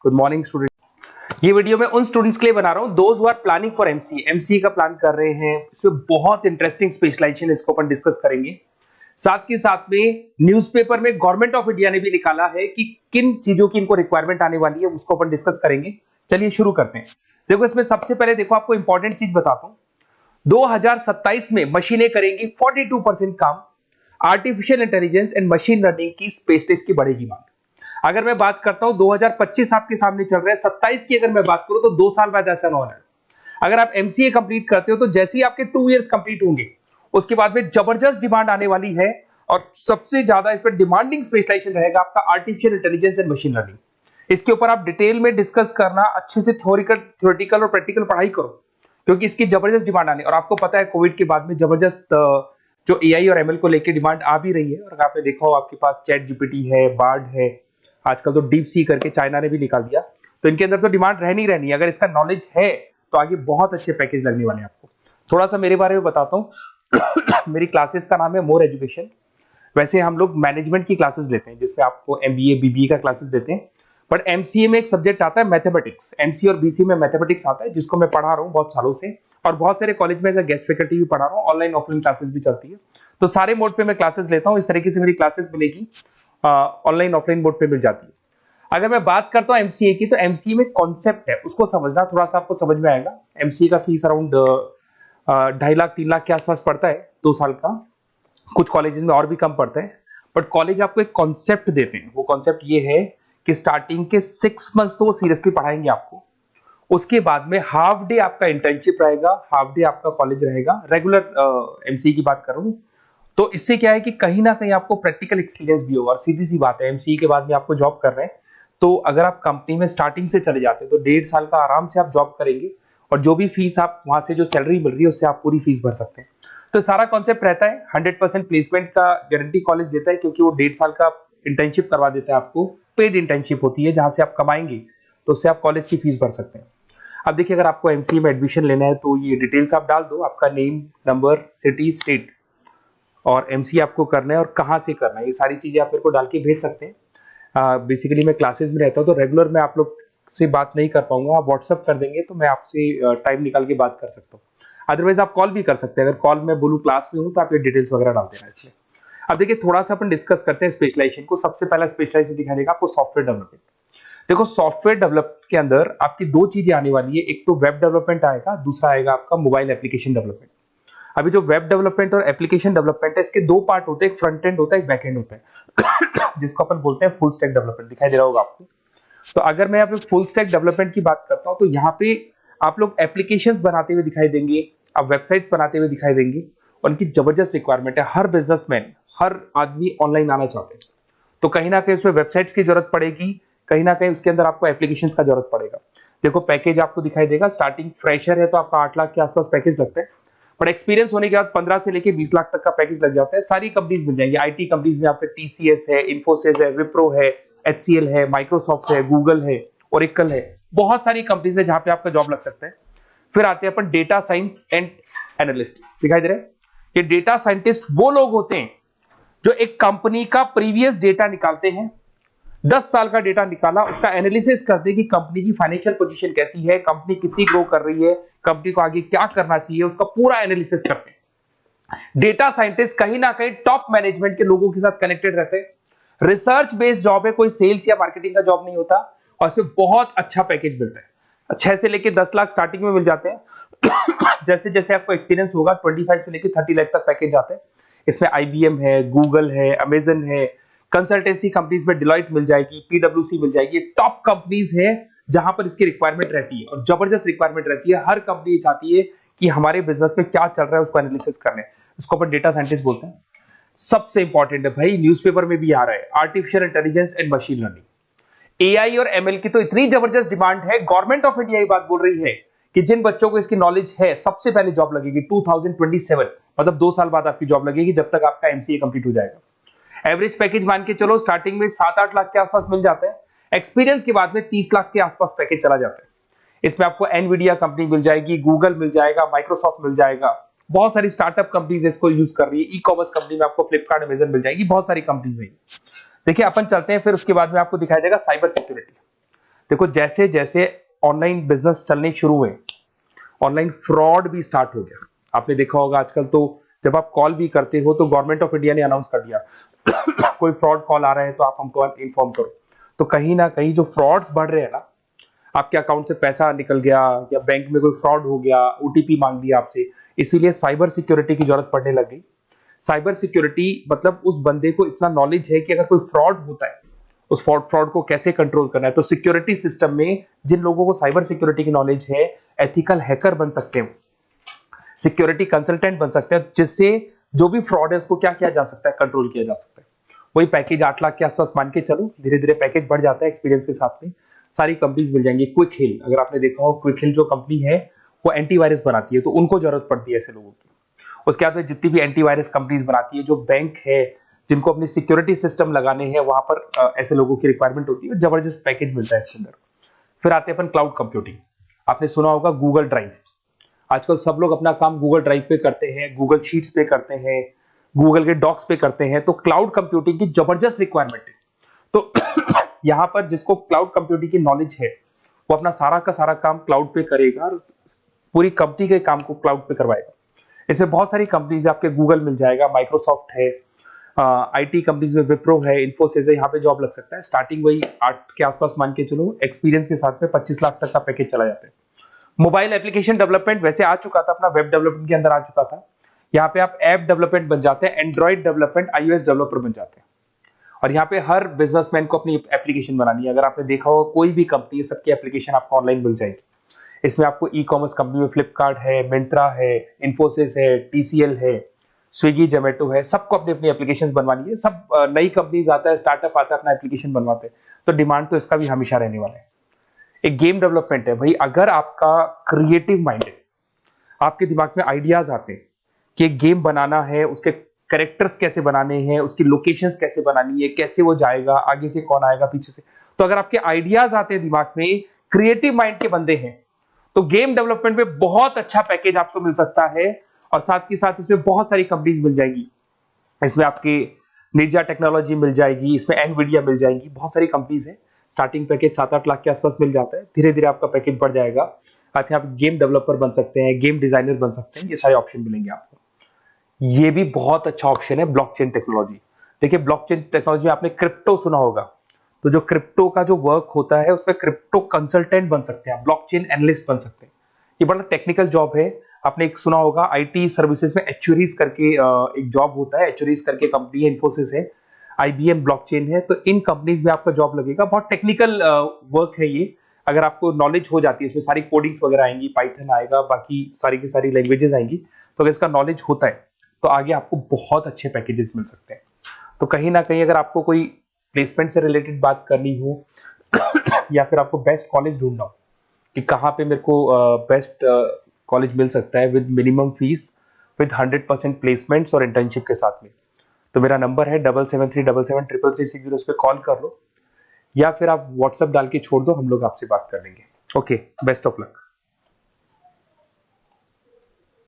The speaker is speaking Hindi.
Good morning student. ये वीडियो मैं उन स्टूडेंट्स के लिए बना रहा हूं those who are planning for MCA, MCA का प्लान कर रहे हैं। इसमें बहुत इंटरेस्टिंग स्पेशलाइजेशन इसको अपन डिस्कस करेंगे। साथ के साथ में न्यूज़पेपर में गवर्नमेंट ऑफ इंडिया ने भी निकाला है कि किन चीजों की इनको रिक्वायरमेंट आने वाली है, उसको अपन डिस्कस करेंगे। चलिए शुरू करते हैं। देखो इसमें सबसे पहले देखो आपको इंपॉर्टेंट चीज बताता हूं। 2027 में मशीनें करेंगी 42% काम। Artificial intelligence and machine learning की स्पेशलिस्ट की बढ़ेगी मांग। अगर मैं बात करता हूं 2025 आपके सामने चल रहा है, 27 की अगर मैं बात करूं तो 2 साल बाद ऐसा ना होना है। अगर आप एमसीए कंप्लीट करते हो तो जैसे ही आपके 2 इयर्स कंप्लीट होंगे उसके बाद में जबरदस्त डिमांड आने वाली है और सबसे ज्यादा इस पर डिमांडिंग स्पेशलाइजेशन रहेगा आपका artificial intelligence and machine learning. इसके ऊपर आप डिटेल में डिस्कस करना, अच्छे से थ्योरेटिकल और प्रैक्टिकल पढ़ाई करो क्योंकि इसकी जबरदस्त डिमांड आने। और आपको पता है कोविड के बाद में जबरदस्त जो एआई और एमएल को लेकर डिमांड आ भी रही है। और आपने देखा हो आपके पास चैट जीपीटी है, बार्ड है, आजकल तो डीप सी करके चाइना ने भी निकाल दिया। तो इनके अंदर तो डिमांड रहनी रहनी है। अगर इसका नॉलेज है तो आगे बहुत अच्छे पैकेज लगने वाले हैं आपको। थोड़ा सा मेरे बारे में बताता हूँ। मेरी क्लासेस का नाम है मोर एजुकेशन। वैसे हम लोग मैनेजमेंट की क्लासेस लेते हैं जिसमें आपको एमबीए बीबीए का क्लासेस देते हैं, बट एमसीए में एक सब्जेक्ट आता है मैथमेटिक्स। एमसीए और बीसीए में मैथमेटिक्स आता है जिसको मैं पढ़ा रहा हूँ बहुत सालों से और बहुत सारे कॉलेज में एज अ गेस्ट फैकल्टी भी पढ़ा रहा हूँ। ऑनलाइन ऑफलाइन क्लासेस भी चलती है, तो सारे मोड पे मैं क्लासेस लेता हूँ। इस तरीके से मेरी क्लासेस मिलेगी, ऑनलाइन ऑफलाइन मोड पे मिल जाती है। अगर मैं बात करता हूँ एमसीए की, तो एमसीए में कॉन्सेप्ट है उसको समझना, थोड़ा सा आपको समझ में आएगा। एमसीए का फीस अराउंड 2.5 लाख 3 लाख के आसपास पड़ता है 2 साल का। कुछ कॉलेजेस में और भी कम पड़ता है, बट कॉलेज आपको एक कॉन्सेप्ट देते हैं। वो कॉन्सेप्ट ये है कि स्टार्टिंग के 6 मंथ्स तो वो सीरियसली पढ़ाएंगे आपको। उसके बाद में हाफ डे आपका इंटर्नशिप रहेगा, हाफ डे आपका कॉलेज रहेगा। रेगुलर एमसीए की बात करूं तो इससे क्या है कि कहीं ना कहीं आपको प्रैक्टिकल एक्सपीरियंस भी होगा। और सीधी सी बात है, एमसीए के बाद में आपको जॉब कर रहे हैं तो अगर आप कंपनी में स्टार्टिंग से चले जाते हैं तो 1.5 साल का आराम से आप जॉब करेंगे और जो भी फीस आप वहां से जो सैलरी मिल रही है उससे आप पूरी फीस भर सकते हैं। तो सारा कॉन्सेप्ट रहता है। 100% प्लेसमेंट का गारंटी कॉलेज देता है क्योंकि वो 1.5 साल का इंटर्नशिप करवा देता है आपको। पेड इंटर्नशिप होती है जहां से आप कमाएंगे तो उससे आप कॉलेज की फीस भर सकते हैं। अब देखिए, अगर आपको एमसीए में एडमिशन लेना है तो ये डिटेल्स आप डाल दो, आपका नेम, नंबर, सिटी, स्टेट और एमसीए आपको करना है और कहाँ से करना है, ये सारी चीजें आप मेरे को डाल के भेज सकते हैं। बेसिकली मैं क्लासेस में रहता हूँ तो रेगुलर मैं आप लोग से बात नहीं कर पाऊंगा। आप व्हाट्सअप कर देंगे तो मैं आपसे टाइम निकाल के बात कर सकता हूँ। अदरवाइज आप कॉल भी कर सकते हैं। अगर कॉल में बोलूँ क्लास में हूँ तो आप ये डिटेल्स वगैरह डाल देना इसमें। अब देखिए, थोड़ा सा अपन डिस्कस करते हैं स्पेशलाइजेशन को। सबसे पहला स्पेशलाइजेशन दिखाई देगा आपको सॉफ्टवेयर डेवलपमेंट। देखो सॉफ्टवेयर डेवलप के अंदर आपकी 2 चीजें आने वाली है। एक तो वेब डेवलपमेंट आएगा, दूसरा आएगा आपका मोबाइल एप्लीकेशन डेवलपमेंट। अभी जो वेब डेवलपमेंट और एप्लीकेशन डेवलपमेंट है, इसके 2 पार्ट होते हैं, एक फ्रंट एंड होता है, एक बैक एंड होता है जिसको अपन बोलते हैं फुल स्टैक डेवलपमेंट। दिखाई दे रहा होगा आपको। तो अगर मैं यहाँ पे फुल स्टैक डेवलपमेंट की बात करता हूँ तो यहाँ पे आप लोग एप्लीकेशंस बनाते हुए दिखाई देंगे, आप वेबसाइट्स बनाते हुए दिखाई देंगे। उनकी जबरदस्त रिक्वायरमेंट है। हर बिजनेसमैन, हर आदमी ऑनलाइन आना चाहते हैं, तो कहीं ना कहीं उसमें वेबसाइट्स की जरूरत पड़ेगी, कहीं ना कहीं उसके अंदर आपको एप्लीकेशंस का जरूरत पड़ेगा। देखो पैकेज आपको दिखाई देगा, स्टार्टिंग फ्रेशर है तो आपका 8 लाख के आसपास पैकेज लगता है, बट एक्सपीरियंस होने के बाद 15 से लेके 20 लाख तक का पैकेज लग जाता है। सारी कंपनीज मिल जाएंगी। आईटी कंपनीज में आपके टीसीएस है, इन्फोसिस है, विप्रो है, एचसीएल है, माइक्रोसॉफ्ट है, गूगल है, ओरेकल है, बहुत सारी कंपनीज है जहां पे आपका जॉब लग सकता है। फिर आते हैं अपन डेटा साइंस एंड एनालिस्ट। दिखाई दे रहे हैं? ये डेटा साइंटिस्ट वो लोग होते हैं जो एक कंपनी का प्रीवियस डेटा निकालते हैं। 10 साल का डेटा निकाला, उसका एनालिसिस करते हैं कि कंपनी की फाइनेंशियल पोजीशन कैसी है, कंपनी कितनी ग्रो कर रही है, कंपनी को आगे क्या करना चाहिए, उसका पूरा एनालिसिस करते हैं। डेटा साइंटिस्ट कहीं ना कहीं टॉप मैनेजमेंट के लोगों के साथ कनेक्टेड रहते हैं। रिसर्च बेस्ड जॉब है, कोई सेल्स या मार्केटिंग का जॉब नहीं होता और इसमें बहुत अच्छा पैकेज मिलता है। 6 से लेके 10 लाख स्टार्टिंग में मिल जाते हैं। जैसे जैसे आपको एक्सपीरियंस होगा 25 से लेके 30 लाख तक पैकेज आते हैं। इसमें आईबीएम है, गूगल है, अमेजन है, कंसल्टेंसी कंपनीज में डिलॉयट मिल जाएगी, पीडब्ल्यूसी मिल जाएगी। टॉप कंपनीज है जहां पर इसकी रिक्वायरमेंट रहती है और जबरदस्त रिक्वायरमेंट रहती है। हर कंपनी चाहती है कि हमारे बिजनेस में क्या चल रहा है उसको एनालिसिस करने, इसको अपन डेटा साइंटिस्ट बोलते हैं। सबसे इंपॉर्टेंट है भाई, न्यूज़पेपर में भी आ रहा है, artificial intelligence and machine learning. AI और एमएल की तो इतनी जबरदस्त डिमांड है, गवर्नमेंट ऑफ इंडिया ये बात बोल रही है कि जिन बच्चों को इसकी नॉलेज है सबसे पहले जॉब लगेगी 2027, मतलब 2 साल बाद आपकी जॉब लगेगी जब तक आपका एमसीए कंप्लीट हो जाएगा। एवरेज पैकेज मान के चलो स्टार्टिंग में 7-8 लाख के आसपास मिल जाते हैं। एक्सपीरियंस के बाद में 30 लाख के आसपास पैकेज चला जाता है। इसमें आपको एनवीडिया कंपनी मिल जाएगी, गूगल मिल जाएगा, माइक्रोसॉफ्ट मिल जाएगा, बहुत सारी स्टार्टअप कंपनीज इसको यूज कर रही है। ई कॉमर्स कंपनी में आपको फ्लिपकार्ट, अमेजन मिल जाएगी, बहुत सारी कंपनीज है। देखिए अपन चलते हैं, फिर उसके बाद में आपको दिखाई देगा साइबर सिक्योरिटी। देखो जैसे जैसे ऑनलाइन बिजनेस चलने शुरू हुए, ऑनलाइन फ्रॉड भी स्टार्ट हो गया। आपने देखा होगा आजकल तो जब आप कॉल भी करते हो तो गवर्नमेंट ऑफ इंडिया ने अनाउंस कर दिया कोई फ्रॉड कॉल आ रहा है तो आप हमको इन्फॉर्म करो। तो कहीं ना कहीं जो फ्रॉड्स बढ़ रहे हैं ना, आपके अकाउंट से पैसा निकल गया या बैंक में कोई फ्रॉड हो गया, ओटीपी मांग लिया आपसे, इसीलिए साइबर सिक्योरिटी की जरूरत पड़ने लग गई। साइबर सिक्योरिटी मतलब उस बंदे को इतना नॉलेज है कि अगर कोई फ्रॉड होता है, उस फ्रॉड को कैसे कंट्रोल करना है। तो सिक्योरिटी सिस्टम में जिन लोगों को साइबर सिक्योरिटी की नॉलेज है, एथिकल हैकर बन सकते हैं, सिक्योरिटी कंसल्टेंट बन सकते हैं, जिससे जो भी फ्रॉड है उसको क्या किया जा सकता है, कंट्रोल किया जा सकता है। वही पैकेज 8 लाख के आसपास मान के चलो, धीरे धीरे पैकेज बढ़ जाता है एक्सपीरियंस के साथ में। सारी कंपनीज मिल जाएंगी। क्विक हिल, अगर आपने देखा हो, क्विक हिल जो कंपनी है वो एंटीवायरस बनाती है, तो उनको जरूरत पड़ती है ऐसे लोगों की। उसके बाद में जितनी भी एंटीवायरस कंपनीज बनाती है, जो बैंक है जिनको अपनी सिक्योरिटी सिस्टम लगाने हैं, वहां पर ऐसे लोगों की रिक्वायरमेंट होती है। जबरदस्त पैकेज मिलता है इसके अंदर। फिर आते हैं अपन क्लाउड कंप्यूटिंग। आपने सुना होगा गूगल ड्राइव, आजकल सब लोग अपना काम गूगल ड्राइव पे करते हैं, गूगल शीट्स पे करते हैं, गूगल के डॉक्स पे करते हैं। तो क्लाउड कंप्यूटिंग की जबरदस्त रिक्वायरमेंट है। तो यहाँ पर जिसको क्लाउड कंप्यूटिंग की नॉलेज है, वो अपना सारा का सारा काम क्लाउड पे करेगा और पूरी कंपनी के काम को क्लाउड पे करवाएगा। इसमें बहुत सारी कंपनीज है, आपके गूगल मिल जाएगा, माइक्रोसॉफ्ट है, आईटी कंपनीज में विप्रो है, इन्फोसिस है, यहाँ पे जॉब लग सकता है। स्टार्टिंग वही 8 के आसपास मान के चलो, एक्सपीरियंस के साथ में 25 लाख तक का पैकेज चला जाता है। मोबाइल एप्लीकेशन डेवलपमेंट वैसे आ चुका था, अपना वेब डेवलपमेंट के अंदर आ चुका था। यहाँ पे आप ऐप डेवलपमेंट बन जाते हैं, एंड्रॉइड डेवलपमेंट, आईओएस डेवलपर बन जाते हैं। और यहाँ पे हर बिजनेसमैन को अपनी एप्लीकेशन बनानी है। अगर आपने देखा हो कोई भी कंपनी, सबकी एप्लीकेशन आपको ऑनलाइन मिल जाएगी। इसमें आपको ई कॉमर्स कंपनी में फ्लिपकार्ट है, मिंत्रा है, इन्फोसिस है, टीसीएल है, स्विगी, जोमेटो है, सबको अपनी अपनी एप्लीकेशंस बनवानी है। सब नई कंपनीज आता है, स्टार्टअप आता है, अपना एप्लीकेशन बनवाते हैं। तो डिमांड तो इसका भी हमेशा रहने वाला है। एक गेम डेवलपमेंट है भाई, अगर आपका क्रिएटिव माइंड है, आपके दिमाग में आइडियाज आते हैं कि एक गेम बनाना है, उसके कैरेक्टर्स कैसे बनाने हैं, उसकी लोकेशंस कैसे बनानी है, कैसे वो जाएगा, आगे से कौन आएगा, पीछे से, तो अगर आपके आइडियाज आते हैं दिमाग में, क्रिएटिव माइंड के बंदे हैं, तो गेम डेवलपमेंट में बहुत अच्छा पैकेज आपको मिल सकता है। और साथ के साथ इसमें बहुत सारी कंपनीज मिल जाएगी। इसमें आपकी निंजा टेक्नोलॉजी मिल जाएगी, इसमें एनवीडिया मिल जाएगी, बहुत सारी कंपनीज है। स्टार्टिंग पैकेज 7-8 लाख के आसपास मिल जाता है, धीरे धीरे आपका पैकेज बढ़ जाएगा। आप यहाँ पे गेम डेवलपर बन सकते हैं, गेम डिजाइनर बन सकते हैं, ये सारे ऑप्शन मिलेंगे आपको। ये भी बहुत अच्छा ऑप्शन है ब्लॉकचेन टेक्नोलॉजी। देखिए ब्लॉकचेन टेक्नोलॉजी में आपने क्रिप्टो सुना होगा, तो जो क्रिप्टो का जो वर्क होता है उसमें क्रिप्टो कंसल्टेंट बन सकते हैं, ब्लॉकचेन एनालिस्ट बन सकते हैं। ये बड़ा टेक्निकल जॉब है। आपने एक सुना होगा आईटी सर्विसेज में एक्चुअरीज करके एक जॉब होता है, एक्चुअरीज करके कंपनी है, इन्फोसिस है, आईबीएम ब्लॉकचेन है। तो इन कंपनीज में आपका जॉब लगेगा। बहुत टेक्निकल वर्क है ये। अगर आपको नॉलेज हो जाती है, इसमें सारी कोडिंग्स वगैरह आएंगी, पाइथन आएगा, बाकी सारी की सारी लैंग्वेजेस आएंगी, तो अगर इसका नॉलेज होता है तो आगे आपको बहुत अच्छे पैकेजेस मिल सकते हैं। तो कहीं ना कहीं अगर आपको कोई प्लेसमेंट से रिलेटेड बात करनी हो या फिर आपको बेस्ट कॉलेज ढूंढना हो कि कहाँ पे मेरे को बेस्ट कॉलेज मिल सकता है with minimum fees, with 100% placements और इंटर्नशिप के साथ में, तो मेरा नंबर है 7737773360। इस पे कॉल कर लो या फिर आप व्हाट्सएप डाल के छोड़ दो, हम लोग आपसे बात कर लेंगे। Okay, best of luck.